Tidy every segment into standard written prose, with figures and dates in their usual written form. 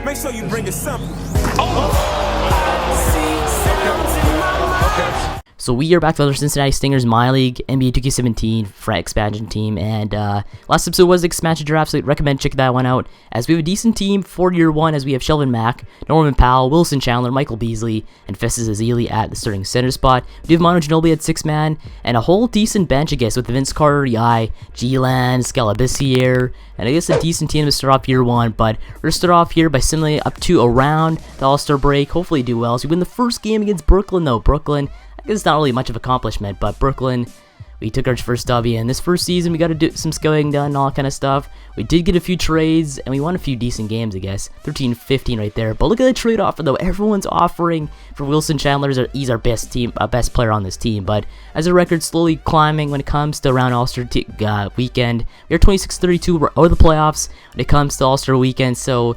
Make sure you bring a sample. So we are back to the Cincinnati Stingers MyLEAGUE NBA 2K17 Frat expansion team, and last episode was the expansion draft, so I recommend checking that one out, as we have a decent team for year one, as we have Shelvin Mack, Norman Powell, Wilson Chandler, Michael Beasley, and Festus Ezeli at the starting center spot. We do have Manu Ginobili at 6-man, and a whole decent bench, I guess, with Vince Carter, Yai, G-Lan, Scalabissiere, and I guess a decent team to start off year one. But we're going to start off here by simulating up to around the All-Star break, hopefully do well. So we win the first game against Brooklyn, though. Brooklyn, it's not really much of an accomplishment, but Brooklyn, we took our first W, and this first season we got to do some scouting done and all that kind of stuff. We did get a few trades, and we won a few decent games, I guess. 13-15 right there. But look at the trade offer, though. Everyone's offering for Wilson Chandler. He's our best player on this team. But as a record, slowly climbing when it comes to around All-Star weekend. We are 26-32. We're out of the playoffs when it comes to All-Star weekend, so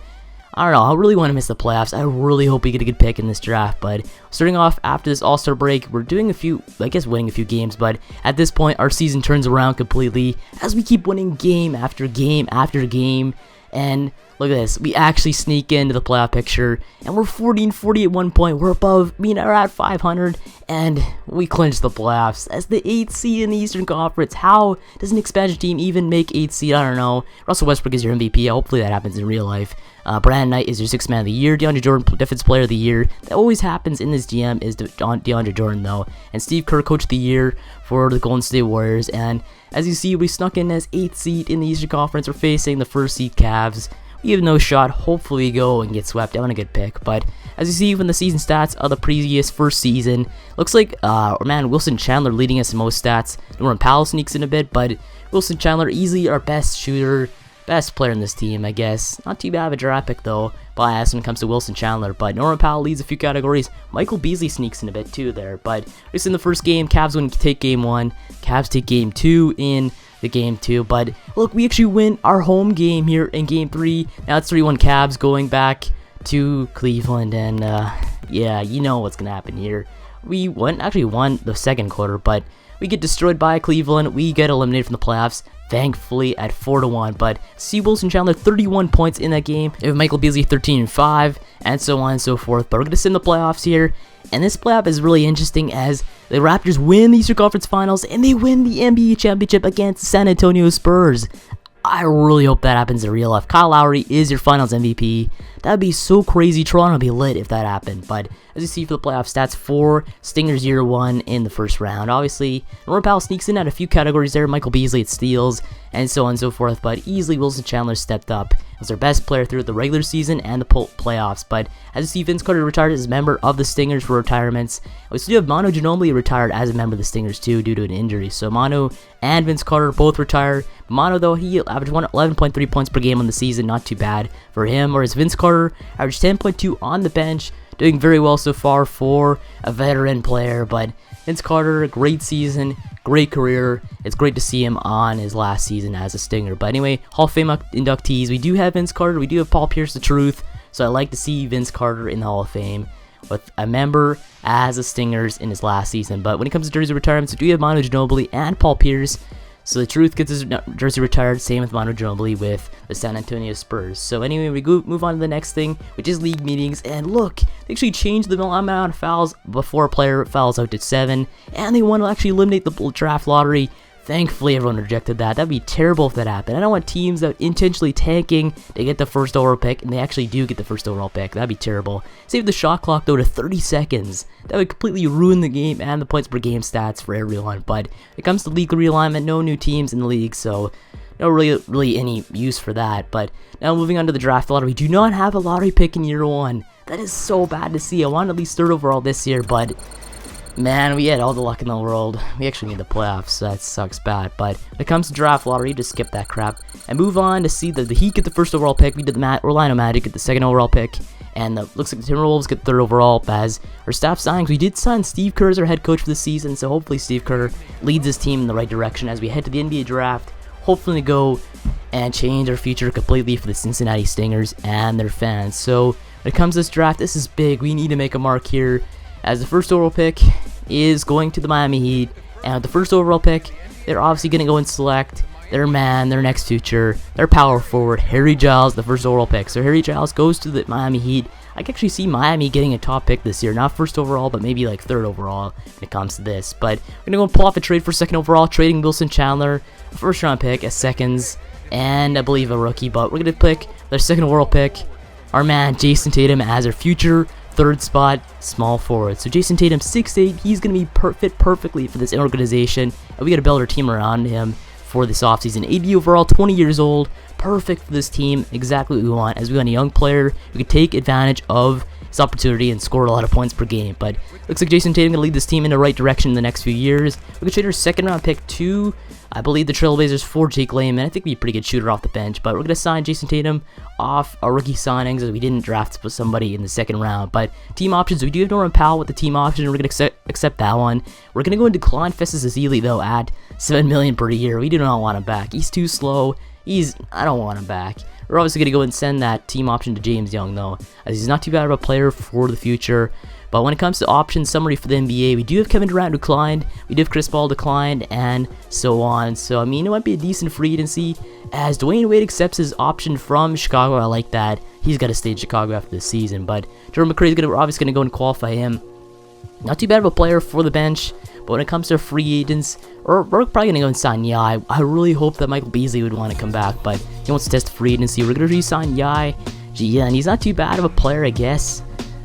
I don't know, I really want to miss the playoffs. I really hope we get a good pick in this draft. But starting off after this All-Star break, we're doing winning a few games. But at this point, our season turns around completely as we keep winning game after game after game. And look at this, we actually sneak into the playoff picture, and we're 40-40 at one point. We're we're at 500, and we clinch the playoffs as the 8th seed in the Eastern Conference. How does an expansion team even make 8th seed? I don't know. Russell Westbrook is your MVP. Hopefully that happens in real life. Brandon Knight is your 6th man of the year. DeAndre Jordan, Defensive Player of the Year. That always happens in this GM is DeAndre Jordan, though. And Steve Kerr, Coach of the Year for the Golden State Warriors. And as you see, we snuck in as 8th seed in the Eastern Conference. We're facing the 1st seed Cavs. We have no shot. Hopefully we go and get swept. I want a good pick. But as you see from the season stats of the previous first season, looks like, Wilson Chandler leading us in most stats. Norman Powell sneaks in a bit, but Wilson Chandler easily our best shooter, best player in this team, I guess. Not too bad of a draft pick, though, bias when it comes to Wilson Chandler. But Norman Powell leads a few categories. Michael Beasley sneaks in a bit, too, there. But just in the first game, Cavs win take game 1. Cavs take game 2 in the game 2. But look, we actually win our home game here in game 3. Now it's 3-1 Cavs going back to Cleveland. And, yeah, you know what's going to happen here. We actually won the second quarter, but we get destroyed by Cleveland. We get eliminated from the playoffs, thankfully, at 4-1. But see Wilson Chandler 31 points in that game. We have Michael Beasley 13-5, and so on and so forth. But we're going to sit in the playoffs here. And this playoff is really interesting as the Raptors win the Eastern Conference Finals and they win the NBA Championship against San Antonio Spurs. I really hope that happens in real life. Kyle Lowry is your Finals MVP. That would be so crazy. Toronto would be lit if that happened. But as you see for the playoff stats for Stingers year 1 in the first round, obviously, Norman Powell sneaks in at a few categories there. Michael Beasley at steals and so on and so forth. But easily Wilson Chandler stepped up as our best player throughout the regular season and the playoffs. But as you see, Vince Carter retired as a member of the Stingers for retirements. We still have Manu Ginobili retired as a member of the Stingers too due to an injury. So Manu and Vince Carter both retired. Manu, though, he averaged 11.3 points per game on the season, not too bad for him. Whereas Vince Carter averaged 10.2 on the bench, doing very well so far for a veteran player. But Vince Carter, great season, great career. It's great to see him on his last season as a Stinger. But anyway, Hall of Fame inductees, we do have Vince Carter, we do have Paul Pierce, the Truth. So I like to see Vince Carter in the Hall of Fame with a member as a Stingers in his last season. But when it comes to jersey retirements, we do have Manu Ginobili and Paul Pierce. So the Truth gets his jersey retired, same with Manu Ginobili with the San Antonio Spurs. So anyway, we move on to the next thing, which is league meetings. And look, they actually changed the amount of fouls before a player fouls out to 7. And they want to actually eliminate the draft lottery. Thankfully, everyone rejected that. That'd be terrible if that happened. I don't want teams that intentionally tanking to get the first overall pick, and they actually do get the first overall pick. That'd be terrible. Save the shot clock, though, to 30 seconds. That would completely ruin the game and the points per game stats for everyone. But it comes to league realignment, no new teams in the league, so no really any use for that. But now moving on to the draft lottery, we do not have a lottery pick in year 1. That is so bad to see. I wanted at least 3rd overall this year, but man, we had all the luck in the world. We actually need the playoffs, so that sucks bad. But when it comes to draft lottery, just skip that crap and move on to see that the Heat get the 1st overall pick. We did the Orlando Magic get the 2nd overall pick, and looks like the Timberwolves get 3rd overall. As our staff signings, we did sign Steve Kerr as our head coach for the season, so hopefully Steve Kerr leads his team in the right direction as we head to the NBA draft. Hopefully go and change our future completely for the Cincinnati Stingers and their fans. So when it comes to this draft, this is big. We need to make a mark here, as the 1st overall pick is going to the Miami Heat. And with the 1st overall pick, they're obviously going to go and select their man, their next future, their power forward, Harry Giles, the first overall pick. So Harry Giles goes to the Miami Heat. I can actually see Miami getting a top pick this year. Not first overall, but maybe like third overall when it comes to this. But we're going to go and pull off a trade for second overall, trading Wilson Chandler, a first round pick, a seconds, and I believe a rookie. But we're going to pick their second overall pick, our man Jason Tatum, as our future third spot small forward. So Jason Tatum, 6'8", he's going to be fit perfectly for this organization, and we got to build our team around him for this offseason. 80 overall, 20 years old, perfect for this team, exactly what we want, as we want a young player who can take advantage of his opportunity and score a lot of points per game. But looks like Jason Tatum going to lead this team in the right direction in the next few years. We could trade our second round pick to, I believe, the Trailblazers for Jake Layman. I think he'd be a pretty good shooter off the bench, but we're going to sign Jason Tatum off our rookie signings, as we didn't draft somebody in the second round. But team options, we do have Norman Powell with the team option. We're going to accept that one. We're going to go and decline Festus Ezeli, though, at $7 million per year. We do not want him back. He's too slow. I don't want him back. We're obviously going to go and send that team option to James Young, though, as he's not too bad of a player for the future. But when it comes to option summary for the NBA, we do have Kevin Durant declined, we do have Chris Paul declined, and so on. So, I mean, it might be a decent free agency, as Dwayne Wade accepts his option from Chicago. I like that. He's got to stay in Chicago after this season. But Jordan McRae is obviously going to go and qualify him. Not too bad of a player for the bench. But when it comes to free agents, we're probably going to go and sign Yai. I really hope that Michael Beasley would want to come back, but he wants to test the free agency. We're going to re-sign Yai. Yeah, and he's not too bad of a player, I guess.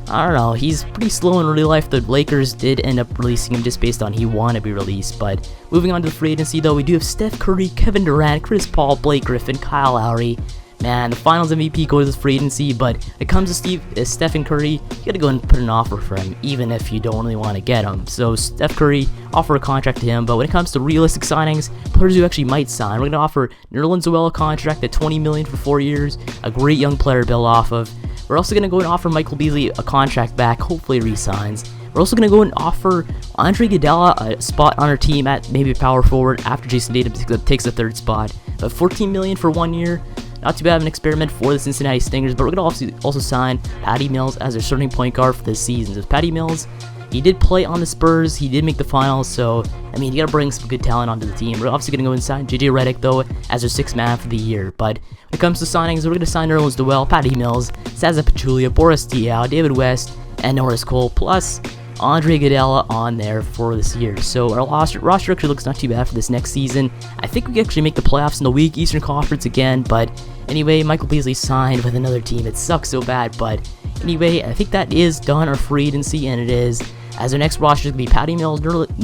I don't know. He's pretty slow in real life. The Lakers did end up releasing him just based on he wanted to be released. But moving on to the free agency, though, we do have Steph Curry, Kevin Durant, Chris Paul, Blake Griffin, Kyle Lowry. Man, the Finals MVP goes to free agency, but when it comes to Stephen Curry, you gotta go and put an offer for him, even if you don't really want to get him. So Steph Curry, offer a contract to him. But when it comes to realistic signings, players who actually might sign, we're gonna offer Nerlens Noel a contract at $20 million for 4 years, a great young player to build off of. We're also gonna go and offer Michael Beasley a contract back, hopefully re-signs. We're also going to go and offer Andre Iguodala a spot on our team at maybe power forward after Jason Tatum takes the third spot. But $14 million for 1 year. Not too bad of an experiment for the Cincinnati Stingers, but we're going to also sign Patty Mills as their starting point guard for this season. So Patty Mills, he did play on the Spurs, he did make the finals, so, I mean, you got to bring some good talent onto the team. We're obviously going to go and sign JJ Redick, though, as their sixth man for the year. But when it comes to signings, we're going to sign Nerlens Noel, Patty Mills, Zaza Pachulia, Boris Diaw, David West, and Norris Cole, plus Andre Iguodala on there for this year. So our roster actually looks not too bad for this next season. I think we can actually make the playoffs in the weak Eastern Conference again, but anyway, Michael Beasley signed with another team. It sucks so bad, but anyway, I think that is done our free agency, and it is. As our next roster is going to be Patty Mills,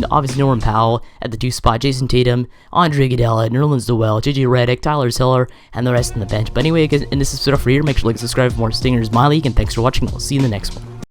obviously Norman Powell at the 2 spot, Jason Tatum, Andre Iguodala, Nerlens Noel, JJ Redick, Tyler Hiller, and the rest on the bench. But anyway, and this is stuff for here. Make sure to like, subscribe for more Stingers My League, and thanks for watching. We'll see you in the next one.